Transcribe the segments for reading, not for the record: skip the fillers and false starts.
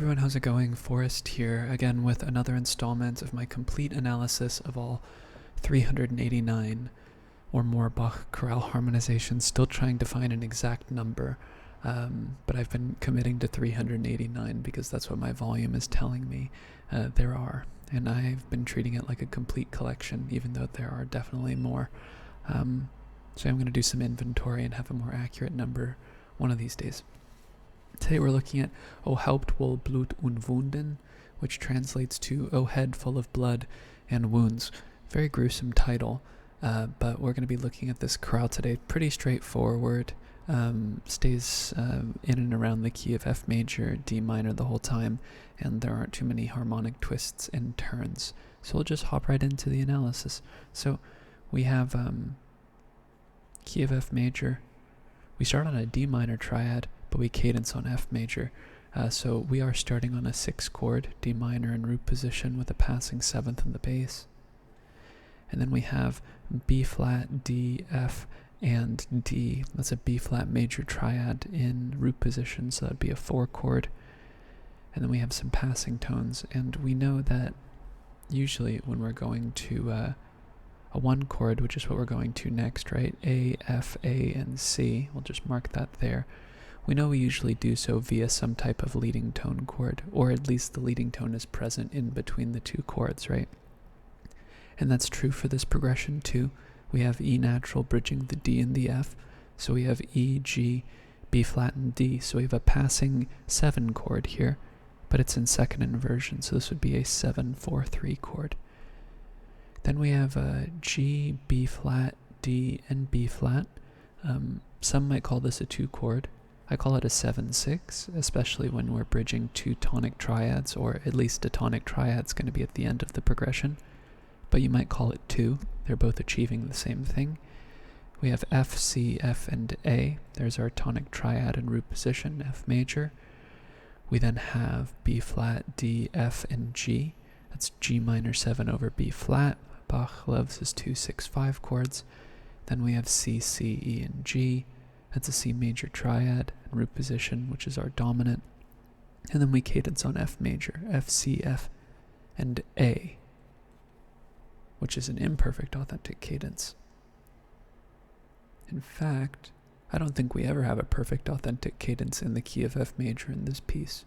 everyone, how's it going? Forrest here, again with another installment of my complete analysis of all 389 or more Bach chorale harmonizations, still trying to find an exact number, but I've been committing to 389 because that's what my volume is telling me there are, and I've been treating it like a complete collection, even though there are definitely more. So I'm going to do some inventory and have a more accurate number one of these days. Today we're looking at O Haupt, voll, Blut und Wunden, which translates to O Head full of blood and wounds. Very gruesome title, but we're going to be looking at this chorale today. Pretty straightforward. Stays in and around the key of F major, D minor the whole time, and there aren't too many harmonic twists and turns. So we'll just hop right into the analysis. So we have key of F major. We start on a D minor triad, but we cadence on F major. So we are starting on a 6 chord, D minor in root position with a passing 7th in the bass. And then we have B flat, D, F, and D. That's a B flat major triad in root position, so that'd be a 4 chord. And then we have some passing tones, and we know that usually when we're going to a 1 chord, which is what we're going to next, right? A, F, A, and C. We'll just mark that there. We know we usually do so via some type of leading tone chord, or at least the leading tone is present in between the 2 chords, right? And that's true for this progression too. We have E natural bridging the D and the F, so we have E, G, B flat, and D. So we have a passing 7 chord here, but it's in second inversion, so this would be a 7-4-3 chord. Then we have G, B flat, D, and B flat. Some might call this a 2 chord. I call it a 7-6, especially when we're bridging 2 tonic triads, or at least a tonic triad's going to be at the end of the progression. But you might call it 2. They're both achieving the same thing. We have F, C, F, and A. There's our tonic triad in root position, F major. We then have B flat, D, F, and G. That's G minor 7 over B flat. Bach loves his 2-6-5 chords. Then we have C, C, E, and G. That's a C major triad in root position, which is our dominant. And then we cadence on F major, F, C, F, and A, which is an imperfect authentic cadence. In fact, I don't think we ever have a perfect authentic cadence in the key of F major in this piece.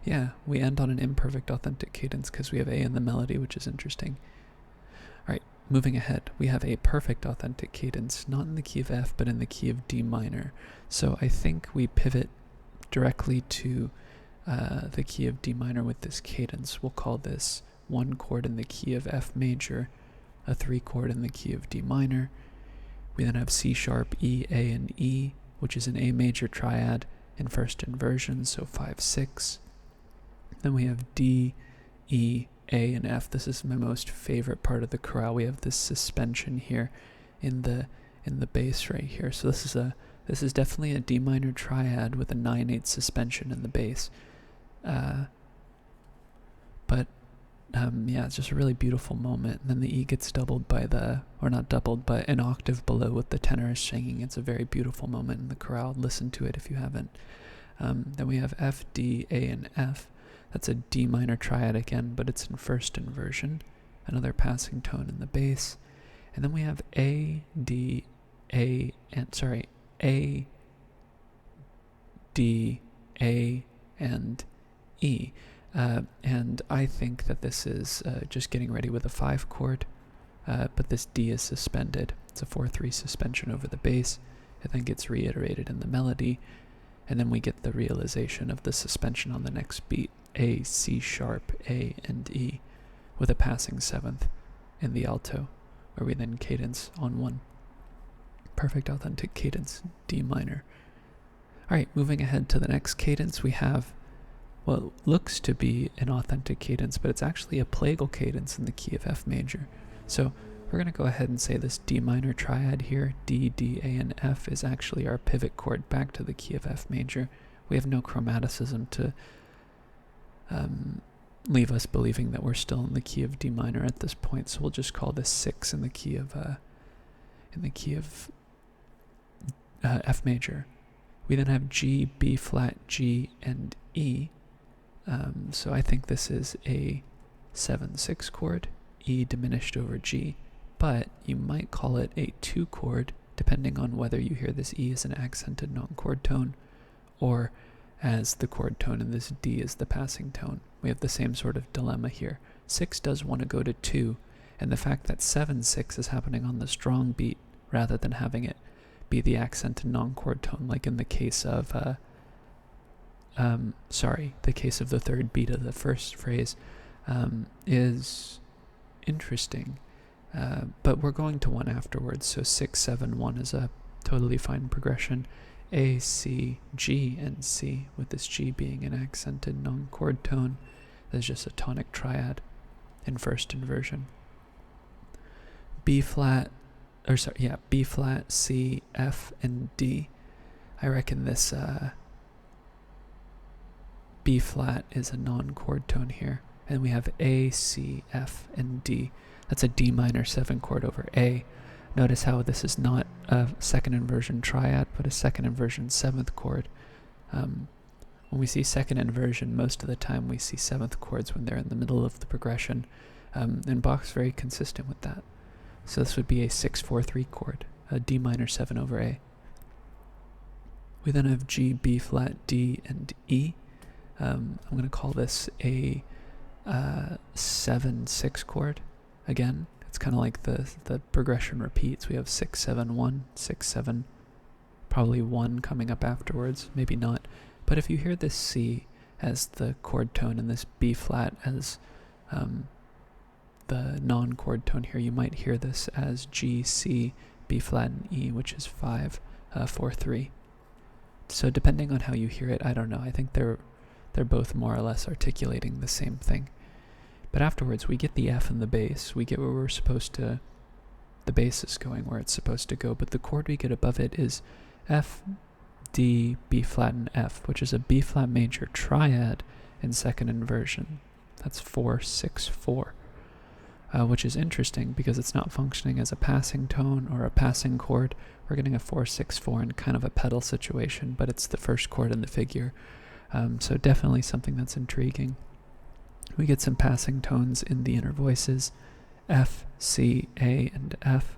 Yeah, we end on an imperfect authentic cadence because we have A in the melody, which is interesting. Alright, moving ahead, we have a perfect authentic cadence, not in the key of F, but in the key of D minor. So I think we pivot directly to the key of D minor with this cadence. We'll call this 1 chord in the key of F major, a 3 chord in the key of D minor. We then have C sharp, E, A, and E, which is an A major triad in first inversion, so 5-6. Then we have D, E, A, and F. This is my most favorite part of the chorale. We have this suspension here in the bass right here. So this is definitely a D minor triad with a 9/8 suspension in the bass. Yeah, it's just a really beautiful moment. And then the E gets doubled by not doubled, but an octave below what the tenor is singing. It's a very beautiful moment in the chorale. Listen to it if you haven't. Then we have F, D, A, and F. That's a D minor triad again, but it's in first inversion. Another passing tone in the bass. And then we have A, D, A, D, A, and E. And I think that this is just getting ready with a 5 chord, but this D is suspended. It's a 4-3 suspension over the bass. It then gets reiterated in the melody, and then we get the realization of the suspension on the next beat. A, C sharp, A, and E, with a passing 7th in the alto, where we then cadence on 1. Perfect authentic cadence, D minor. Alright, moving ahead to the next cadence, we have what looks to be an authentic cadence, but it's actually a plagal cadence in the key of F major. So we're going to go ahead and say this D minor triad here, D, D, A, and F, is actually our pivot chord back to the key of F major. We have no chromaticism to leave us believing that we're still in the key of D minor at this point, so we'll just call this 6 in the key of F major. We then have G, B flat, G, and E, So I think this is a 7/6 chord, E diminished over G, but you might call it a 2 chord depending on whether you hear this E as an accented non-chord tone or as the chord tone and this D is the passing tone. We have the same sort of dilemma here. 6 does want to go to 2, and the fact that 7/6 is happening on the strong beat rather than having it be the accented non-chord tone, like in the case of the case of the third beat of the first phrase, is interesting. But we're going to 1 afterwards, so 6, 7, 1 is a totally fine progression. A, C, G, and C, with this G being an accented non-chord tone. There's just a tonic triad in first inversion. B flat, C, F, and D. I reckon this B flat is a non-chord tone here. And we have A, C, F, and D. That's a D minor 7 chord over A. Notice how this is not a second inversion triad, but a second inversion 7th chord. When we see second inversion, most of the time we see 7th chords when they're in the middle of the progression. And Bach's very consistent with that. So this would be a 6/4/3 chord, a D minor 7 over A. We then have G, B flat, D, and E. I'm going to call this a 7/6 chord. Again, it's kind of like the progression repeats. We have 6, 7, 1, 6, 7, probably 1 coming up afterwards, maybe not. But if you hear this C as the chord tone and this B flat as the non-chord tone here, you might hear this as G, C, B flat, and E, which is 5, 4, 3. So depending on how you hear it, I don't know. I think they're both more or less articulating the same thing. But afterwards, we get the F and the bass. We get where we're supposed to, the bass is going where it's supposed to go, but the chord we get above it is F, D, B flat, and F, which is a B flat major triad in second inversion. That's 4, 6, 4, which is interesting because it's not functioning as a passing tone or a passing chord. We're getting a 4, 6, 4 in kind of a pedal situation, but it's the first chord in the figure. So definitely something that's intriguing. We get some passing tones in the inner voices, F, C, A, and F.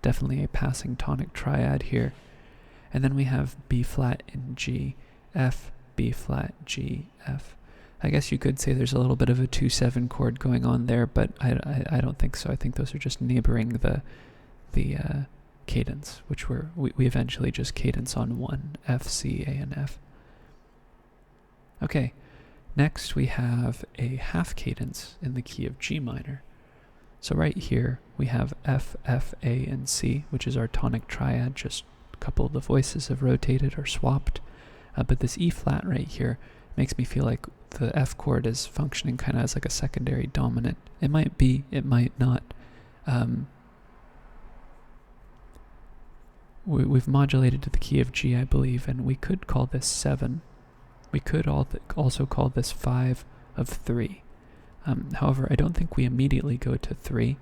Definitely a passing tonic triad here. And then we have B flat in G, F, B flat, G, F. I guess you could say there's a little bit of a 2/7 chord going on there, but I don't think so. I think those are just neighboring the cadence, which we eventually just cadence on 1, F, C, A, and F. Okay, next we have a half cadence in the key of G minor. So right here we have F, F, A, and C, which is our tonic triad. Just a couple of the voices have rotated or swapped. But this E flat right here makes me feel like the F chord is functioning kind of as like a secondary dominant. It might be, it might not. We've modulated to the key of G, I believe, and we could call this 7. We could also call this 5 of 3. However, I don't think we immediately go to 3.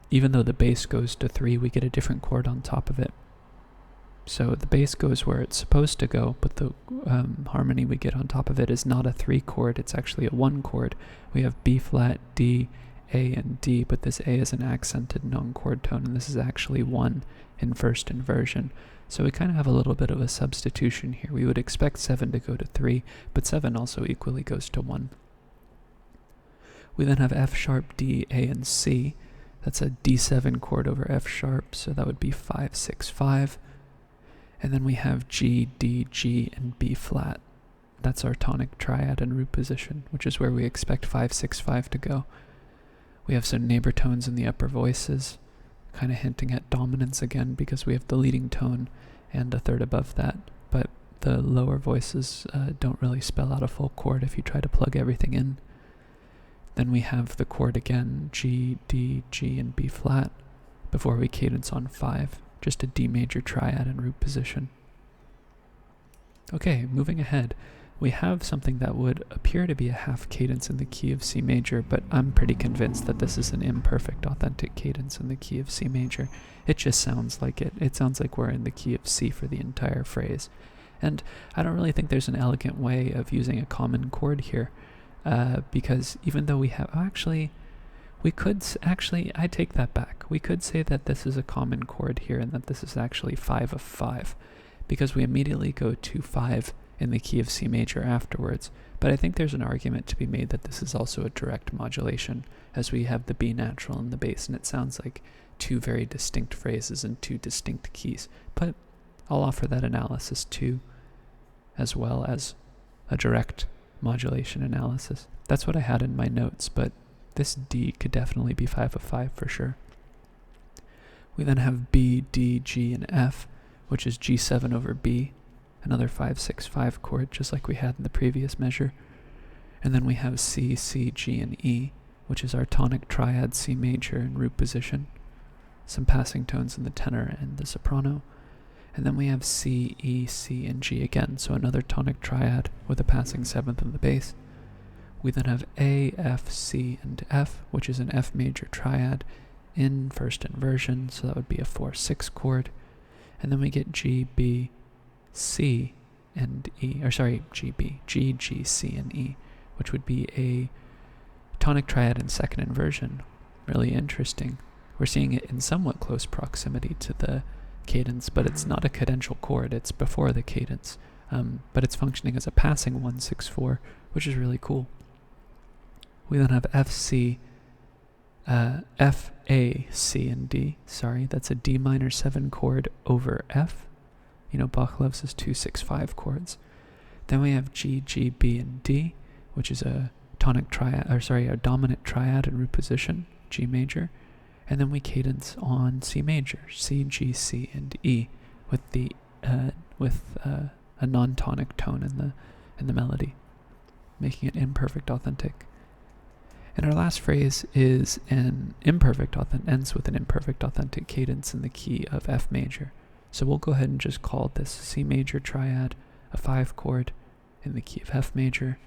Even though the bass goes to 3, we get a different chord on top of it. So the bass goes where it's supposed to go, but the harmony we get on top of it is not a 3 chord, it's actually a 1 chord. We have B flat, D, A, and D, but this A is an accented non-chord tone, and this is actually 1 in first inversion. So we kind of have a little bit of a substitution here. We would expect 7 to go to 3, but 7 also equally goes to 1. We then have F sharp, D, A, and C. That's a D7 chord over F sharp, so that would be 5, 6, 5. And then we have G, D, G, and B flat. That's our tonic triad and root position, which is where we expect 5, 6, 5 to go. We have some neighbor tones in the upper voices, kind of hinting at dominance again because we have the leading tone and a third above that. But the lower voices don't really spell out a full chord if you try to plug everything in. Then we have the chord again, G, D, G, and B flat, before we cadence on 5. Just a D major triad and root position. Okay, moving ahead, we have something that would appear to be a half cadence in the key of C major, but I'm pretty convinced that this is an imperfect authentic cadence in the key of C major. It just sounds like it. It sounds like we're in the key of C for the entire phrase. And I don't really think there's an elegant way of using a common chord here, because even though we have, I take that back. We could say that this is a common chord here and that this is actually 5 of 5, because we immediately go to 5 in the key of C major afterwards. But I think there's an argument to be made that this is also a direct modulation, as we have the B natural and the bass, and it sounds like two very distinct phrases in two distinct keys. But I'll offer that analysis too, as well as a direct modulation analysis. That's what I had in my notes, but this D could definitely be 5 of 5 for sure. We then have B, D, G, and F, which is G7 over B, another 5-6-5 chord, just like we had in the previous measure. And then we have C, C, G, and E, which is our tonic triad C major in root position. Some passing tones in the tenor and the soprano. And then we have C, E, C, and G again, so another tonic triad with a passing seventh in the bass. We then have A, F, C, and F, which is an F major triad in first inversion, so that would be a 4-6 chord. And then we get G, B, C, and E, G, B, G, G, C, and E, which would be a tonic triad in second inversion. Really interesting. We're seeing it in somewhat close proximity to the cadence, but it's not a cadential chord, it's before the cadence. But it's functioning as a passing 1-6-4, which is really cool. We then have F, C, F, A, C, and D. Sorry, that's a D minor 7 chord over F. You know, Bach loves his 2-6-5 chords. Then we have G, G, B, and D, which is a tonic triad, a dominant triad in root position, G major. And then we cadence on C major, C, G, C, and E, with a non-tonic tone in the melody, making it imperfect authentic. And our last phrase is an imperfect ends with an imperfect authentic cadence in the key of F major. So we'll go ahead and just call this C major triad a 5 chord in the key of F major,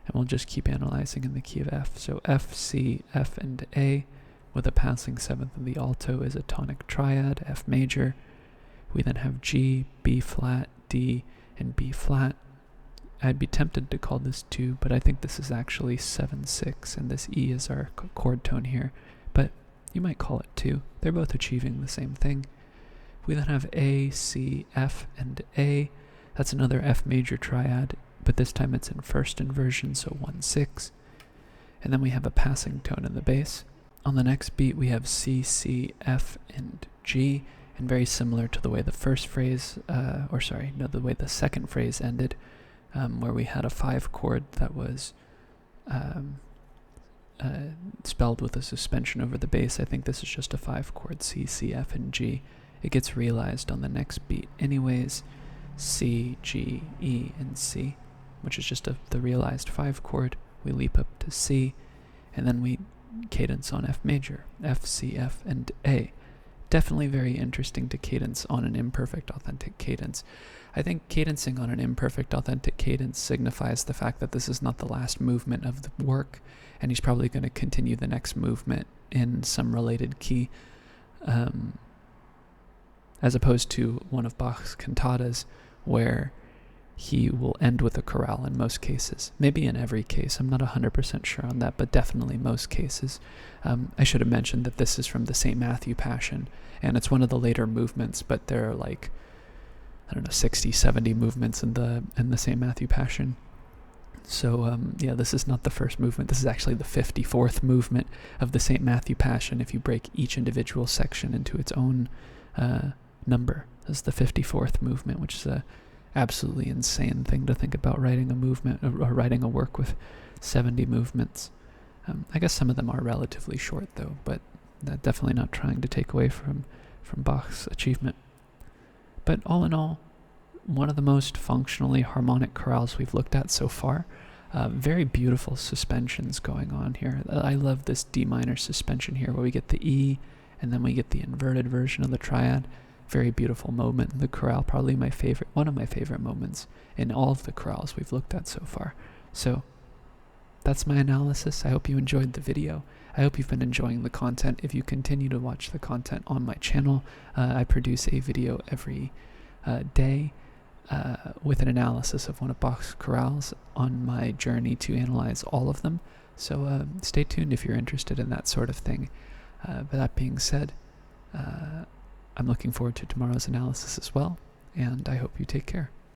and we'll just keep analyzing in the key of F. So F, C, F, and A, with a passing seventh in the alto, is a tonic triad, F major. We then have G, B flat, D, and B flat. I'd be tempted to call this 2, but I think this is actually 7-6, and this E is our chord tone here, but you might call it 2. They're both achieving the same thing. We then have A, C, F, and A. That's another F major triad, but this time it's in first inversion, so 1-6. And then we have a passing tone in the bass. On the next beat, we have C, C, F, and G, and very similar to the way the first phrase, the way the second phrase ended, where we had a 5 chord that was spelled with a suspension over the bass. I think this is just a 5 chord, C, C, F, and G. It gets realized on the next beat anyways, C, G, E, and C, which is just the realized 5 chord. We leap up to C, and then we cadence on F major, F, C, F, and A. Definitely very interesting to cadence on an imperfect authentic cadence. I think cadencing on an imperfect authentic cadence signifies the fact that this is not the last movement of the work, and he's probably going to continue the next movement in some related key, as opposed to one of Bach's cantatas where he will end with a chorale in most cases. Maybe in every case, I'm not 100% sure on that, but definitely most cases. I should have mentioned that this is from the St. Matthew Passion, and it's one of the later movements, but there are 60, 70 movements in the St. Matthew Passion. So this is not the first movement. This is actually the 54th movement of the St. Matthew Passion if you break each individual section into its own number. This is the 54th movement, which is a absolutely insane thing to think about, writing a movement or writing a work with 70 movements. I guess some of them are relatively short though, but definitely not trying to take away from Bach's achievement. But all in all, one of the most functionally harmonic chorales we've looked at so far. Very beautiful suspensions going on here. I love this D minor suspension here where we get the E and then we get the inverted version of the triad. Very beautiful moment in the chorale, probably one of my favorite moments in all of the chorales we've looked at so far. So that's my analysis. I hope you enjoyed the video. I hope you've been enjoying the content. If you continue to watch the content on my channel, I produce a video every day. with an analysis of one of Bach's chorales on my journey to analyze all of them. So stay tuned if you're interested in that sort of thing. But that being said, I'm looking forward to tomorrow's analysis as well, and I hope you take care.